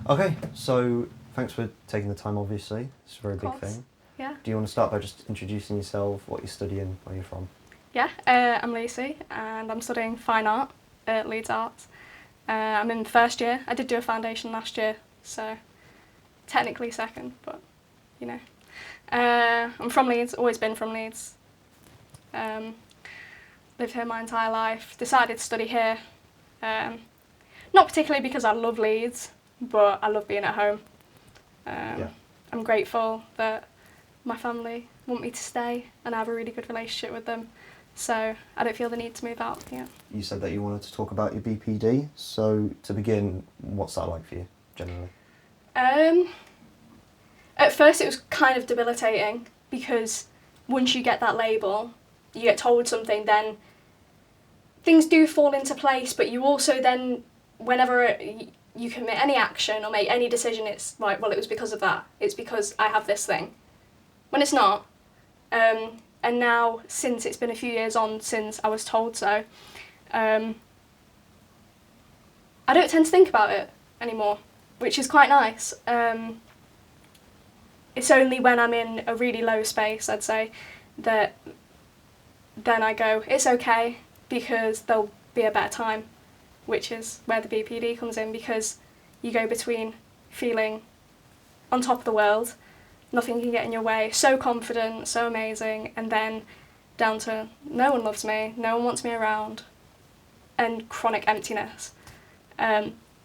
Okay, so thanks for taking the time, obviously. It's a very big thing. Yeah. Do you want to start by just introducing yourself, what you're studying, where you're from? Yeah, I'm Lucy and I'm studying fine art at Leeds Arts. I'm in first year. I did do a foundation last year, so technically second, but you know. I'm from Leeds, always been from Leeds. Lived here my entire life, decided to study here. Not particularly because I love Leeds, but I love being at home. I'm grateful that my family want me to stay and I have a really good relationship with them, so I don't feel the need to move out. Yeah. You said that you wanted to talk about your BPD, so to begin, what's that like for you, generally? At first it was kind of debilitating because once you get that label, you get told something, then things do fall into place, but you also then, whenever you commit any action or make any decision, it's like, well, it was because of that. It's because I have this thing. When it's not. And now, since it's been a few years on since I was told so, I don't tend to think about it anymore, which is quite nice. It's only when I'm in a really low space, I'd say, that then I go, it's okay, because there'll be a better time, which is where the BPD comes in, because you go between feeling on top of the world, nothing can get in your way, so confident, so amazing, and then down to no one loves me, no one wants me around, and chronic emptiness.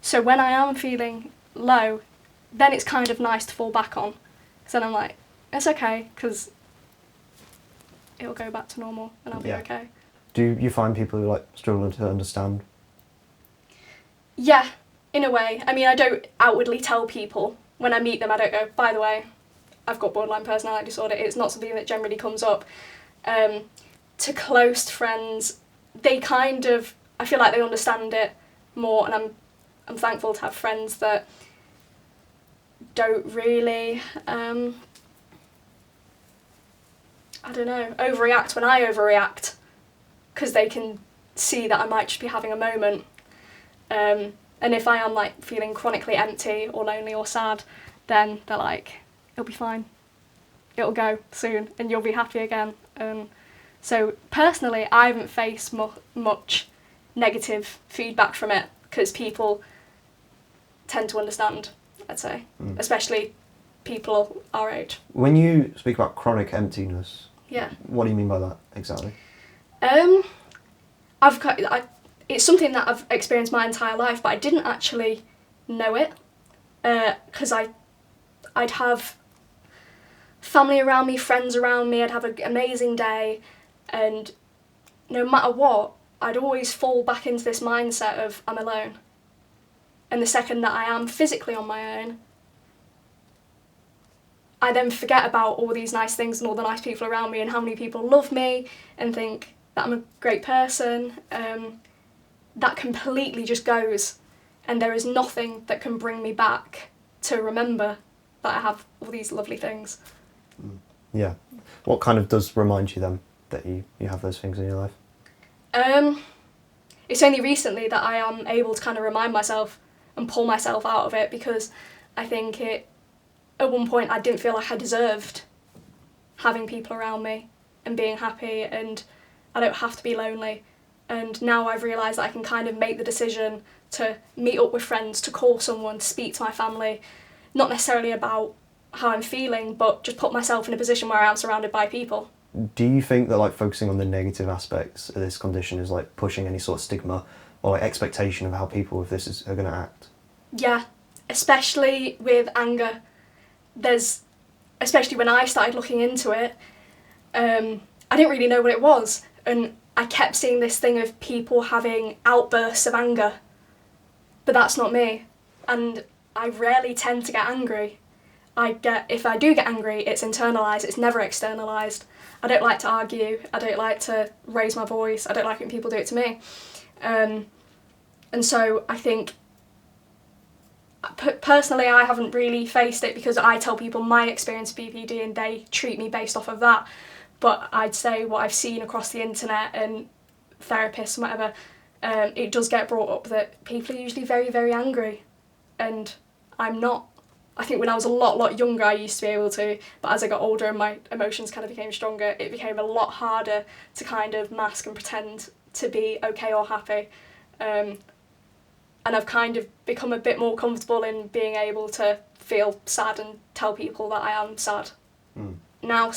So when I am feeling low, then it's kind of nice to fall back on. So then I'm like, it's okay, because it'll go back to normal and I'll be okay. Do you find people who struggling to understand? Yeah, in a way. I mean, I don't outwardly tell people. When I meet them, I don't go, by the way, I've got borderline personality disorder. It's not something that generally comes up. To close friends, they kind of, I feel like they understand it more, and I'm thankful to have friends that don't really, overreact when I overreact, because they can see that I might just be having a moment. And if I am feeling chronically empty or lonely or sad, then they're like, it'll be fine. It'll go soon and you'll be happy again. So personally, I haven't faced much negative feedback from it, because people tend to understand, I'd say, especially people our age. When you speak about chronic emptiness, yeah, what do you mean by that exactly? It's something that I've experienced my entire life, but I didn't actually know it, because I'd have family around me, friends around me, I'd have an amazing day, and no matter what, I'd always fall back into this mindset of I'm alone. And the second that I am physically on my own, I then forget about all these nice things and all the nice people around me and how many people love me and think that I'm a great person. That completely just goes, and there is nothing that can bring me back to remember that I have all these lovely things. Yeah. What kind of does remind you then that you have those things in your life? It's only recently that I am able to kind of remind myself and pull myself out of it, because I think at one point I didn't feel like I deserved having people around me and being happy, and I don't have to be lonely. And now I've realised that I can kind of make the decision to meet up with friends, to call someone, to speak to my family, not necessarily about how I'm feeling, but just put myself in a position where I am surrounded by people. Do you think that focusing on the negative aspects of this condition is pushing any sort of stigma or expectation of how people with this are going to act? Yeah, especially with anger. Especially when I started looking into it, I didn't really know what it was, and I kept seeing this thing of people having outbursts of anger, but that's not me, and I rarely tend to get angry. If I do get angry, it's internalised, it's never externalised. I don't like to argue, I don't like to raise my voice, I don't like when people do it to me. And so I think, personally, I haven't really faced it because I tell people my experience of BPD and they treat me based off of that. But I'd say what I've seen across the internet and therapists and whatever, it does get brought up that people are usually very, very angry. And I'm not. I think when I was a lot younger, I used to be able to, but as I got older and my emotions kind of became stronger, it became a lot harder to kind of mask and pretend to be okay or happy. And I've kind of become a bit more comfortable in being able to feel sad and tell people that I am sad. Now,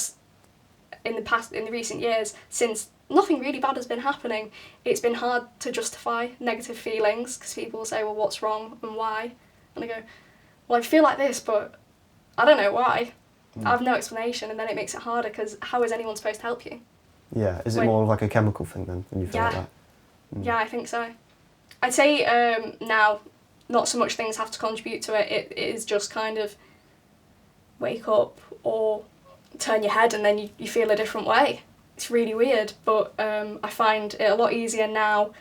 in the recent years, since nothing really bad has been happening, it's been hard to justify negative feelings, because people will say, well, what's wrong and why? And I go, well, I feel like this, but I don't know why. I have no explanation, and then it makes it harder, because how is anyone supposed to help you? Yeah, is it more of like a chemical thing then, when you feel like that? Yeah, I think so. I'd say now, not so much things have to contribute to it, it is just kind of wake up or turn your head and then you feel a different way. It's really weird, but I find it a lot easier now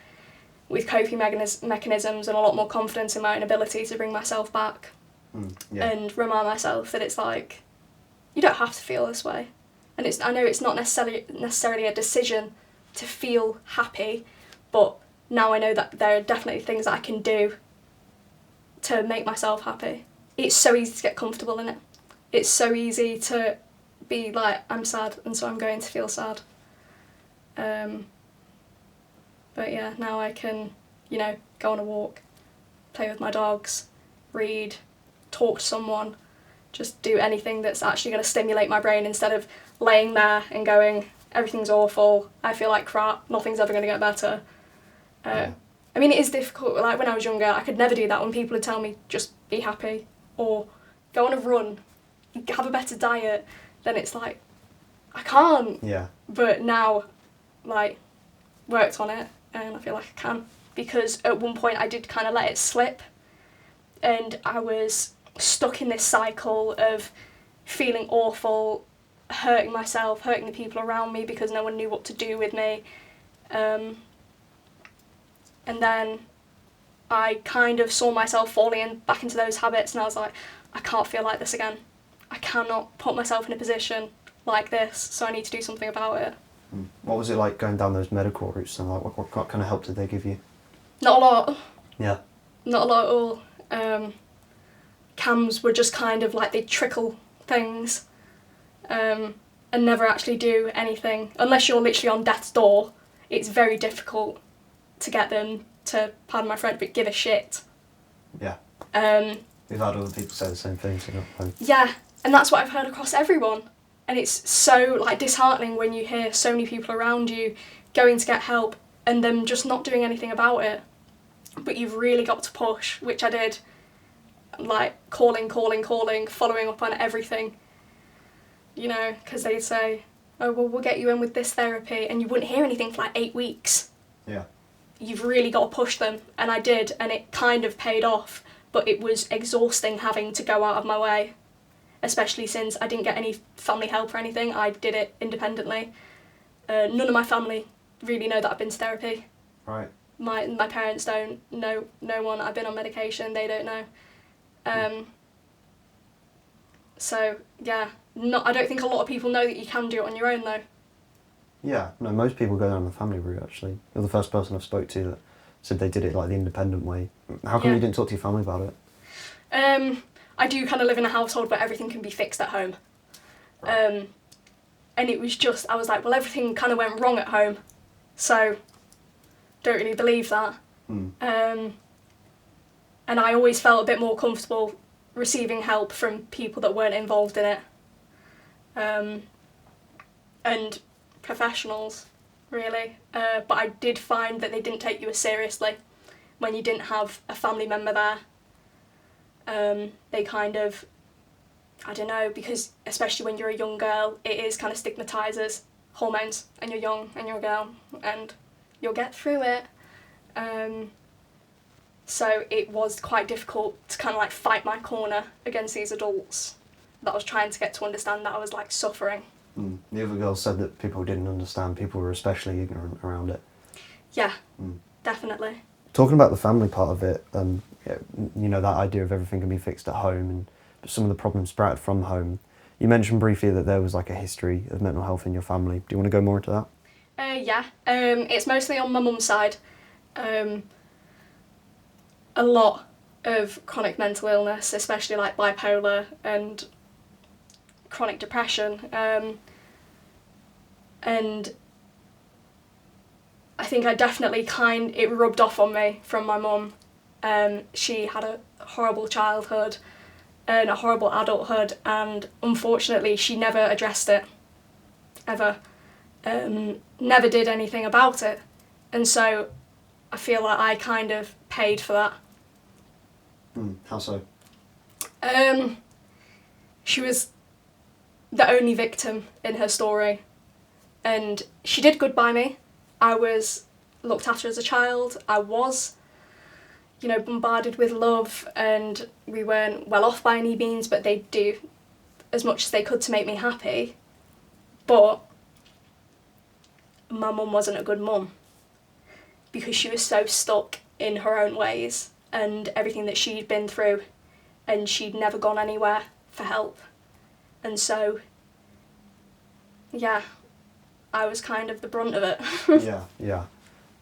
with coping mechanisms and a lot more confidence in my own ability to bring myself back and remind myself that it's like, you don't have to feel this way. And I know it's not necessarily a decision to feel happy, but now I know that there are definitely things that I can do to make myself happy. It's so easy to get comfortable in it. It's so easy to be like, I'm sad, and so I'm going to feel sad. But yeah, now I can, go on a walk, play with my dogs, read, talk to someone, just do anything that's actually going to stimulate my brain instead of laying there and going, everything's awful, I feel like crap, nothing's ever going to get better. I mean, it is difficult. Like, when I was younger, I could never do that when people would tell me, just be happy, or go on a run, have a better diet. Then it's like, I can't. Yeah. But now, worked on it, and I feel like I can. Because at one point I did kind of let it slip, and I was stuck in this cycle of feeling awful, hurting myself, hurting the people around me because no one knew what to do with me. And then I kind of saw myself falling back into those habits, and I was like, I can't feel like this again. I cannot put myself in a position like this, so I need to do something about it. What was it like going down those medical routes, and like what kind of help did they give you? Not a lot. Yeah. Not a lot at all. CAMs were just kind of like, they trickle things and never actually do anything. Unless you're literally on death's door, it's very difficult to get them to, pardon my French, but give a shit. Yeah. We've had other people say the same thing. Yeah, and that's what I've heard across everyone. And it's so disheartening when you hear so many people around you going to get help and them just not doing anything about it. But you've really got to push, which I did. Calling, following up on everything. Because they'd say, oh, well, we'll get you in with this therapy, and you wouldn't hear anything for 8 weeks. Yeah. You've really got to push them, and I did, and it kind of paid off, but it was exhausting having to go out of my way, especially since I didn't get any family help or anything. I did it independently. None of my family really know that I've been to therapy. Right. My parents don't, no one. I've been on medication, they don't know. So yeah, I don't think a lot of people know that you can do it on your own though. Yeah, no, most people go down the family route actually. You're the first person I've spoke to that said they did it the independent way. How come you didn't talk to your family about it? I do kind of live in a household where everything can be fixed at home. Right. And it was just, I was like, well, everything kind of went wrong at home, so don't really believe that. And I always felt a bit more comfortable receiving help from people that weren't involved in it. And professionals, really. But I did find that they didn't take you as seriously when you didn't have a family member there. They kind of, I don't know, because especially when you're a young girl, it is kind of stigmatises hormones, and you're young and you're a girl and you'll get through it. So it was quite difficult to kind of fight my corner against these adults that I was trying to get to understand that I was suffering. The other girls said that people didn't understand, people were especially ignorant around it. Yeah, definitely. Talking about the family part of it, that idea of everything can be fixed at home and some of the problems sprouted from home. You mentioned briefly that there was a history of mental health in your family. Do you want to go more into that? Yeah, it's mostly on my mum's side. A lot of chronic mental illness, especially like bipolar and chronic depression. And I think I definitely it rubbed off on me from my mum. She had a horrible childhood and a horrible adulthood, and unfortunately she never addressed it, ever. Never did anything about it. And so I feel like I kind of paid for that. How so? She was the only victim in her story, and she did good by me. I was looked after as a child. I was, bombarded with love, and we weren't well off by any means, but they'd do as much as they could to make me happy. But my mum wasn't a good mum because she was so stuck in her own ways and everything that she'd been through, and she'd never gone anywhere for help. And so, yeah, I was kind of the brunt of it. Yeah.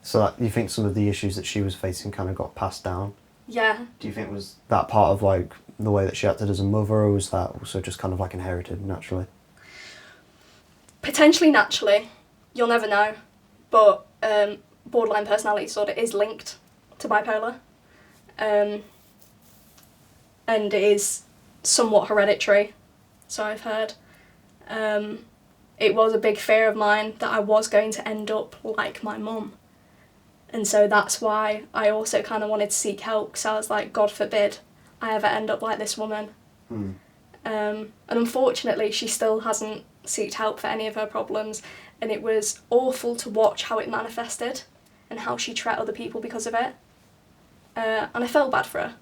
So you think some of the issues that she was facing kind of got passed down? Yeah. Do you think was that part of like the way that she acted as a mother, or was that also just kind of like inherited naturally? Potentially naturally. You'll never know. But borderline personality disorder is linked to bipolar. And it is somewhat hereditary, so I've heard. It was a big fear of mine that I was going to end up like my mum. And so that's why I also kind of wanted to seek help, because I was like, God forbid I ever end up like this woman. And unfortunately, she still hasn't sought help for any of her problems, and it was awful to watch how it manifested and how she treated other people because of it. And I felt bad for her.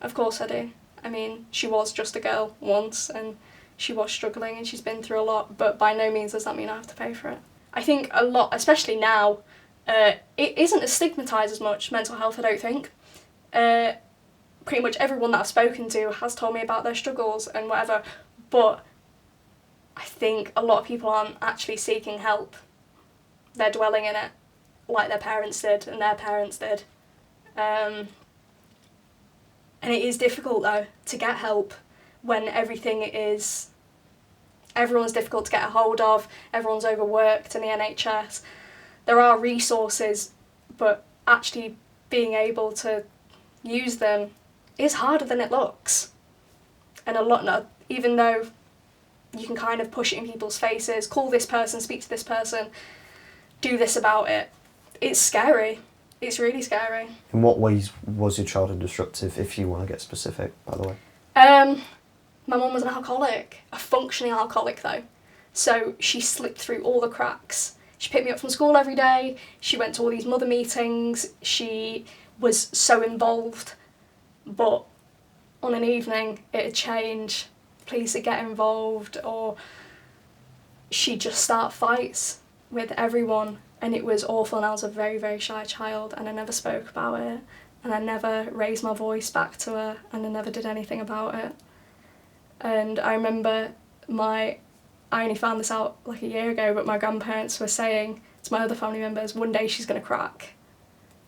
Of course I do. I mean, she was just a girl once, and she was struggling, and she's been through a lot, but by no means does that mean I have to pay for it. I think a lot, especially now, it isn't as stigmatised as much, mental health, I don't think. Pretty much everyone that I've spoken to has told me about their struggles and whatever, but I think a lot of people aren't actually seeking help. They're dwelling in it like their parents did and their parents did. And it is difficult though to get help when everyone's difficult to get a hold of, everyone's overworked in the NHS. There are resources, but actually being able to use them is harder than it looks. And even though you can kind of push it in people's faces, call this person, speak to this person, do this about it, it's scary. It's really scary. In what ways was your childhood disruptive, if you want to get specific, by the way? My mum was an alcoholic, a functioning alcoholic though. So she slipped through all the cracks. She picked me up from school every day, she went to all these mother meetings, she was so involved, but on an evening it'd change, police would get involved, or she'd just start fights with everyone, and it was awful. And I was a very, very shy child, and I never spoke about it, and I never raised my voice back to her, and I never did anything about it. And I remember I only found this out like a year ago, but my grandparents were saying to my other family members, one day she's going to crack.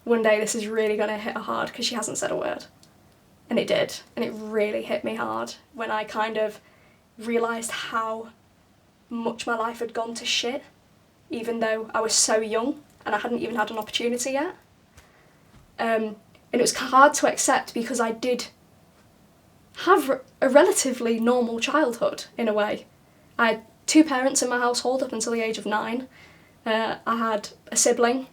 One day this is really going to hit her hard, because she hasn't said a word. And it did. And it really hit me hard when I kind of realised how much my life had gone to shit, even though I was so young and I hadn't even had an opportunity yet. And it was hard to accept, because I did have a relatively normal childhood in a way. I had 2 parents in my household up until the age of 9. I had a sibling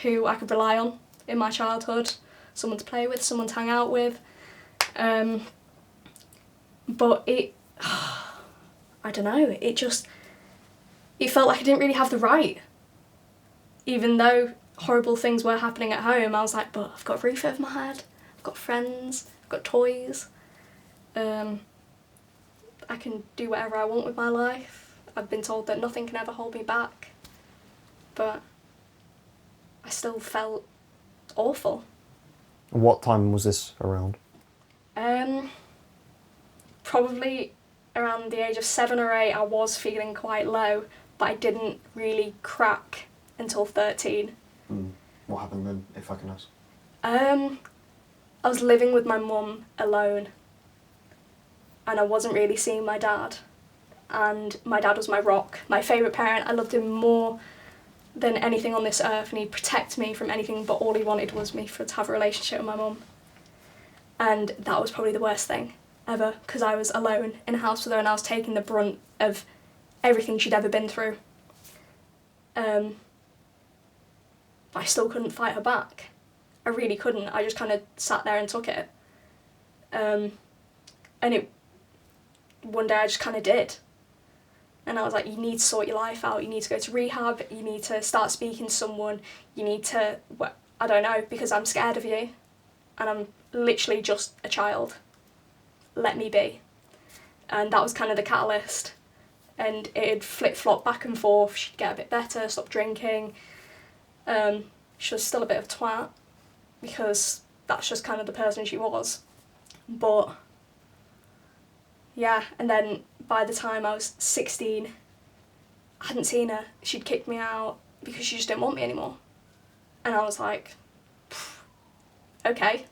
who I could rely on in my childhood, someone to play with, someone to hang out with. But I don't know, it felt like I didn't really have the right. Even though horrible things were happening at home, I was like, but I've got a roof over my head, I've got friends, I've got toys. I can do whatever I want with my life. I've been told that nothing can ever hold me back. But I still felt awful. What time was this around? Probably around the age of 7 or 8 I was feeling quite low, but I didn't really crack until 13. What happened then, if I can ask? I was living with my mum alone, and I wasn't really seeing my dad. And my dad was my rock, my favourite parent. I loved him more than anything on this earth, and he'd protect me from anything, but all he wanted was me to have a relationship with my mum. And that was probably the worst thing ever, because I was alone in a house with her and I was taking the brunt of everything she'd ever been through. I still couldn't fight her back. I really couldn't. I just kind of sat there and took it. And one day I just kind of did. And I was like, you need to sort your life out. You need to go to rehab. You need to start speaking to someone. You need to, I don't know, because I'm scared of you. And I'm literally just a child. Let me be. And that was kind of the catalyst. And it'd flip-flop back and forth. She'd get a bit better, stop drinking. She was still a bit of a twat, because that's just kind of the person she was. But yeah, and then by the time I was 16, I hadn't seen her. She'd kicked me out because she just didn't want me anymore. And I was like, okay,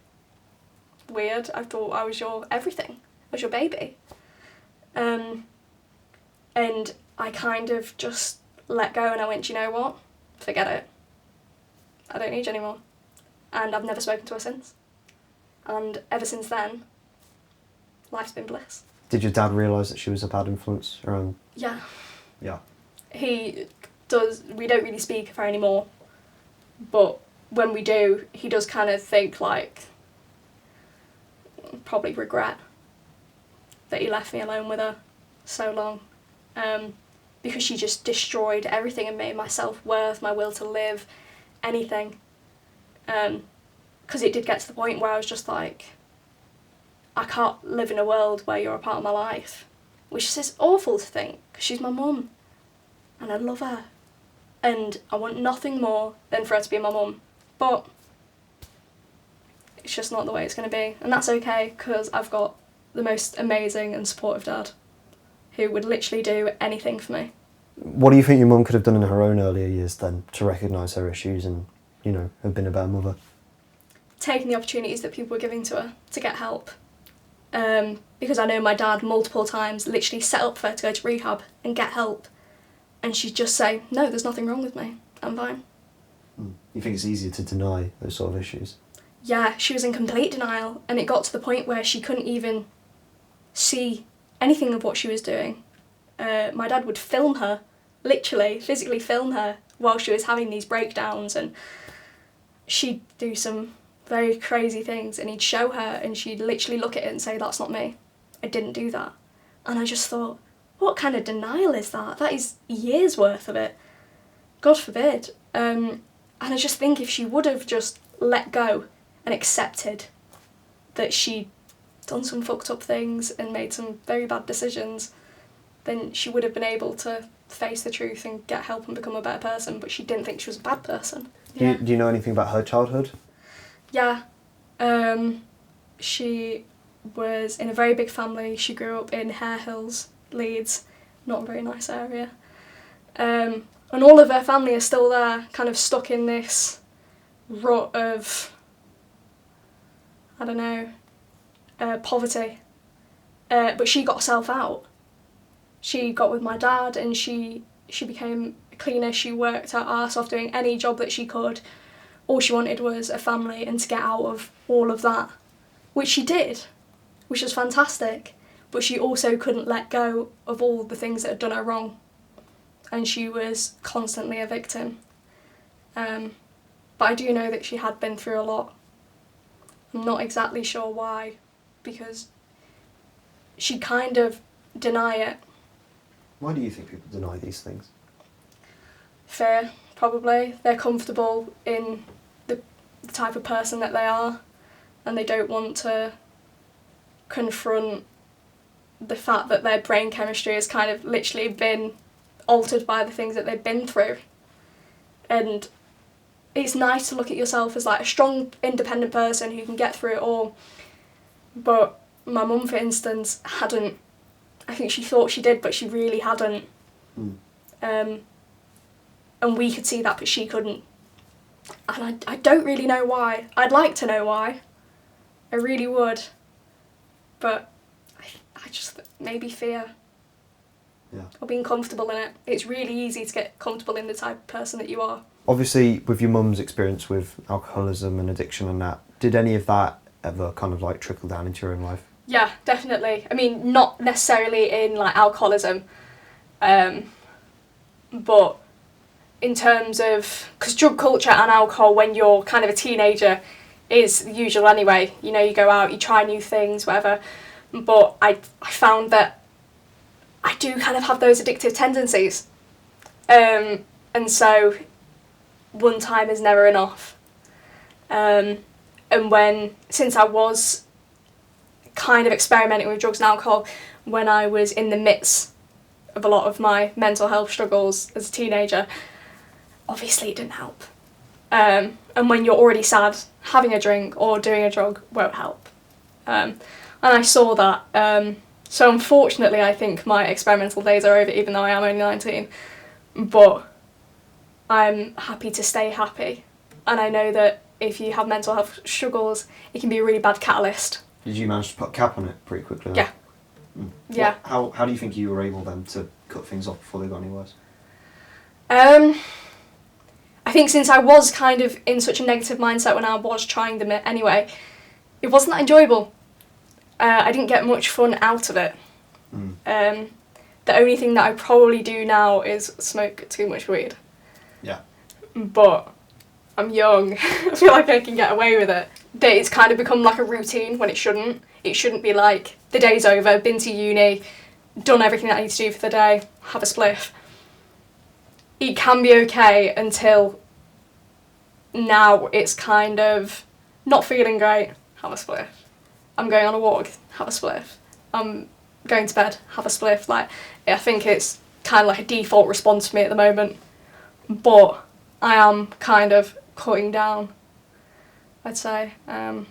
weird. I thought I was your everything. I was your baby. And I kind of just let go and I went, you know what? Forget it. I don't need you anymore. And I've never spoken to her since. And ever since then, life's been bliss. Did your dad realise that she was a bad influence around? Yeah. Yeah. He does. We don't really speak of her anymore, but when we do, he does kind of think, like, probably regret that he left me alone with her so long, because she just destroyed everything in me, my self-worth, my will to live, anything, because it did get to the point where I was just like, I can't live in a world where you're a part of my life, which is awful to think, because she's my mum, and I love her, and I want nothing more than for her to be my mum, but it's just not the way it's going to be, and that's okay, because I've got the most amazing and supportive dad, who would literally do anything for me. What do you think your mum could have done in her own earlier years then, to recognise her issues and, you know, have been a better mother? Taking the opportunities that people were giving to her to get help. Because I know my dad multiple times literally set up for her to go to rehab and get help, and she'd just say, no, there's nothing wrong with me, I'm fine. You think it's easier to deny those sort of issues? Yeah, she was in complete denial, and it got to the point where she couldn't even see anything of what she was doing. My dad would film her, literally, physically film her while she was having these breakdowns, and she'd do some very crazy things, and he'd show her and she'd literally look at it and say, that's not me, I didn't do that. And I just thought, what kind of denial is that? That is years worth of it. God forbid. And I just think if she would have just let go and accepted that she'd done some fucked up things and made some very bad decisions, then she would have been able to face the truth and get help and become a better person, but she didn't think she was a bad person. Yeah. Do you know anything about her childhood? Yeah. She was in a very big family. She grew up in Hare Hills, Leeds, not a very nice area. And all of her family are still there, kind of stuck in this rut of, I don't know, poverty. But she got herself out. She got with my dad and she became a cleaner. She worked her arse off doing any job that she could. All she wanted was a family and to get out of all of that, which she did, which was fantastic. But she also couldn't let go of all the things that had done her wrong. And she was constantly a victim. But I do know that she had been through a lot. I'm not exactly sure why, because she kind of deny it. Why do you think people deny these things? Fear, probably. They're comfortable in the type of person that they are, and they don't want to confront the fact that their brain chemistry has kind of literally been altered by the things that they've been through. And it's nice to look at yourself as like a strong, independent person who can get through it all. But my mum, for instance, hadn't. I think she thought she did, but she really hadn't. And we could see that, but she couldn't. And I don't really know why. I'd like to know why, I really would. But I just, maybe fear. Yeah. Or being comfortable in it. It's really easy to get comfortable in the type of person that you are. Obviously, with your mum's experience with alcoholism and addiction and that, did any of that ever kind of like trickle down into your own life? Yeah, definitely. I mean, not necessarily in like alcoholism, but in terms of, because drug culture and alcohol when you're kind of a teenager is usual anyway. You know, you go out, you try new things, whatever. But I found that I do kind of have those addictive tendencies. And so one time is never enough. And since I was kind of experimenting with drugs and alcohol when I was in the midst of a lot of my mental health struggles as a teenager, obviously it didn't help. And when you're already sad, having a drink or doing a drug won't help. And I saw that. So unfortunately, I think my experimental days are over, even though I am only 19. But I'm happy to stay happy. And I know that if you have mental health struggles, it can be a really bad catalyst. Did you manage to put a cap on it pretty quickly? Yeah. Yeah. How do you think you were able then to cut things off before they got any worse? I think since I was kind of in such a negative mindset when I was trying them anyway, it wasn't that enjoyable. I didn't get much fun out of it. The only thing that I probably do now is smoke too much weed. Yeah. But I'm young. I feel like I can get away with it. But it's kind of become like a routine when it shouldn't. It shouldn't be like, the day's over, been to uni, done everything that I need to do for the day, have a spliff. It can be okay until now it's kind of not feeling great, have a spliff. I'm going on a walk, have a spliff. I'm going to bed, have a spliff. Like, I think it's kind of like a default response for me at the moment. But I am kind of cutting down, I'd say. I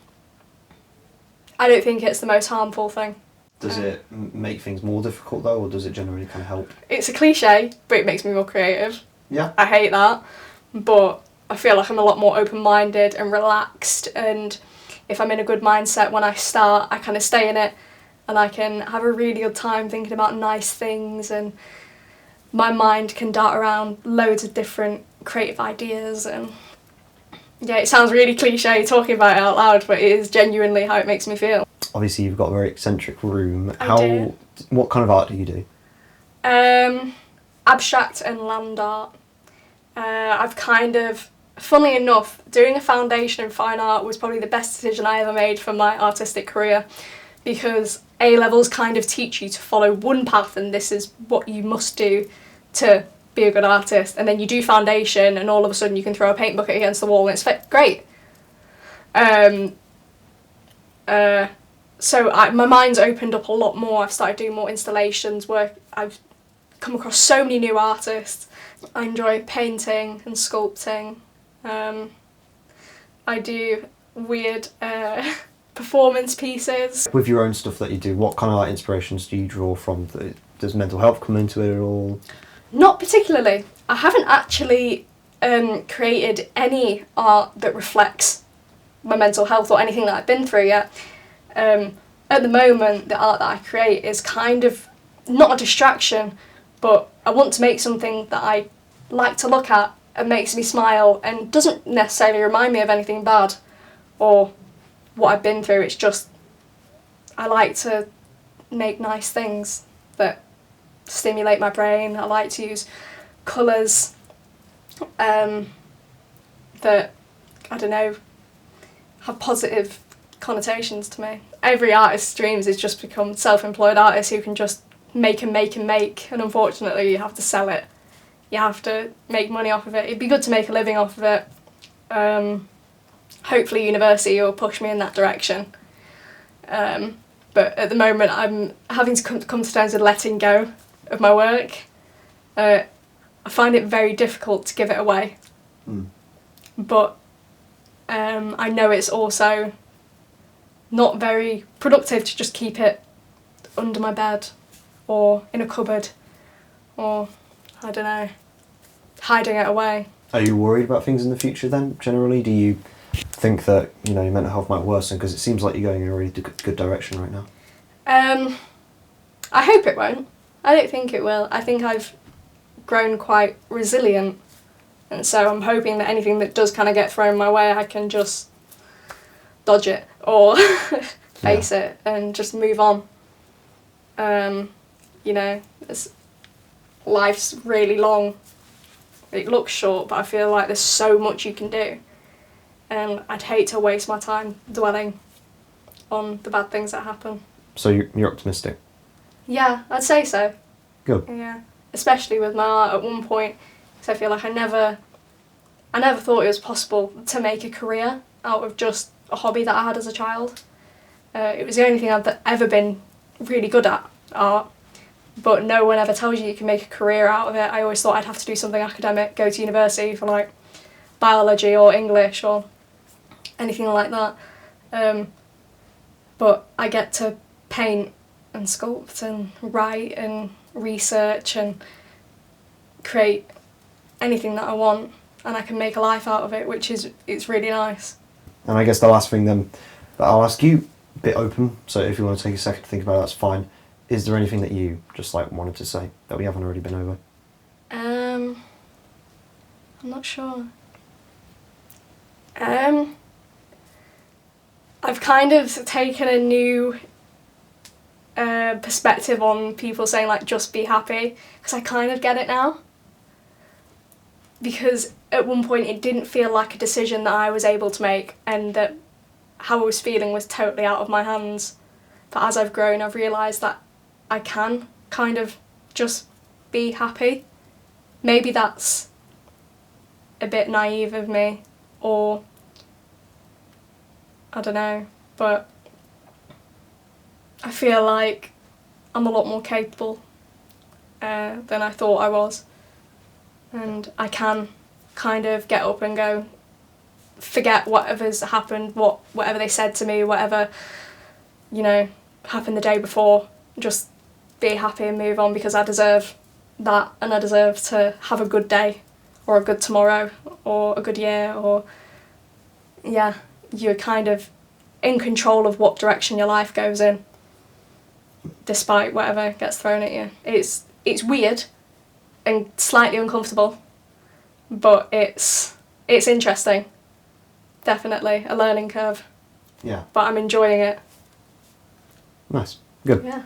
don't think it's the most harmful thing. Does it make things more difficult though, or does it generally kind of help? It's a cliche, but it makes me more creative. Yeah. I hate that, but I feel like I'm a lot more open-minded and relaxed, and if I'm in a good mindset when I start, I kind of stay in it, and I can have a really good time thinking about nice things, and my mind can dart around loads of different creative ideas. And yeah, it sounds really cliche talking about it out loud, but it is genuinely how it makes me feel. Obviously, you've got a very eccentric room. I do. What kind of art do you do? Abstract and land art. I've kind of, funnily enough, doing a foundation in fine art was probably the best decision I ever made for my artistic career, because A-levels kind of teach you to follow one path and this is what you must do to be a good artist, and then you do foundation and all of a sudden you can throw a paint bucket against the wall and it's great. So my mind's opened up a lot more. I've started doing more installations, work. I've come across so many new artists. I enjoy painting and sculpting. I do weird performance pieces. With your own stuff that you do, what kind of like inspirations do you draw from? Does mental health come into it at all? Not particularly. I haven't actually created any art that reflects my mental health or anything that I've been through yet. At the moment, the art that I create is kind of not a distraction, but I want to make something that I like to look at and makes me smile and doesn't necessarily remind me of anything bad or what I've been through. It's just I like to make nice things that stimulate my brain. I like to use colours that, I don't know, have positive connotations to me. Every artist's dreams is just become self-employed artists who can just make and make and make, and unfortunately you have to sell it. You have to make money off of it. It'd be good to make a living off of it. Hopefully university will push me in that direction. But at the moment I'm having to come to terms with letting go of my work. I find it very difficult to give it away. But I know it's also not very productive to just keep it under my bed or in a cupboard or, I don't know, hiding it away. Are you worried about things in the future then, generally? Do you think that, you know, your mental health might worsen? Because it seems like you're going in a really good direction right now. I hope it won't. I don't think it will. I think I've grown quite resilient, and so I'm hoping that anything that does kind of get thrown my way, I can just dodge it or face it and just move on. You know, life's really long. It looks short, but I feel like there's so much you can do, and I'd hate to waste my time dwelling on the bad things that happen. So you're optimistic? Yeah, I'd say so. Good. Yeah, especially with my art at one point, because I feel like I never thought it was possible to make a career out of just a hobby that I had as a child. It was the only thing I've ever been really good at, art, but no one ever tells you can make a career out of it. I always thought I'd have to do something academic, go to university for like biology or English or anything like that. But I get to paint and sculpt and write and research and create anything that I want, and I can make a life out of it, it's really nice. And I guess the last thing then that I'll ask you, a bit open, so if you want to take a second to think about it, that's fine. Is there anything that you just like wanted to say that we haven't already been over? I'm not sure. I've kind of taken a new perspective on people saying like just be happy, because I kind of get it now, because at one point it didn't feel like a decision that I was able to make, and that how I was feeling was totally out of my hands. But as I've grown, I've realised that I can kind of just be happy. Maybe that's a bit naive of me, or I don't know, but I feel like I'm a lot more capable than I thought I was, and I can kind of get up and go, forget whatever's happened, whatever they said to me, whatever, you know, happened the day before, just be happy and move on, because I deserve that, and I deserve to have a good day or a good tomorrow or a good year, or yeah, you're kind of in control of what direction your life goes in, despite whatever gets thrown at you. It's weird and slightly uncomfortable, but it's interesting. Definitely a learning curve. Yeah. But I'm enjoying it. Nice. Good. Yeah.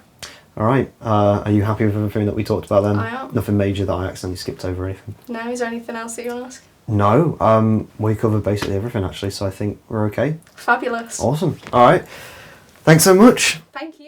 All right. Are you happy with everything that we talked about then? I am. Nothing major that I accidentally skipped over or anything? No, is there anything else that you want to ask? No. We covered basically everything actually, so I think we're okay. Fabulous. Awesome. All right. Thanks so much. Thank you.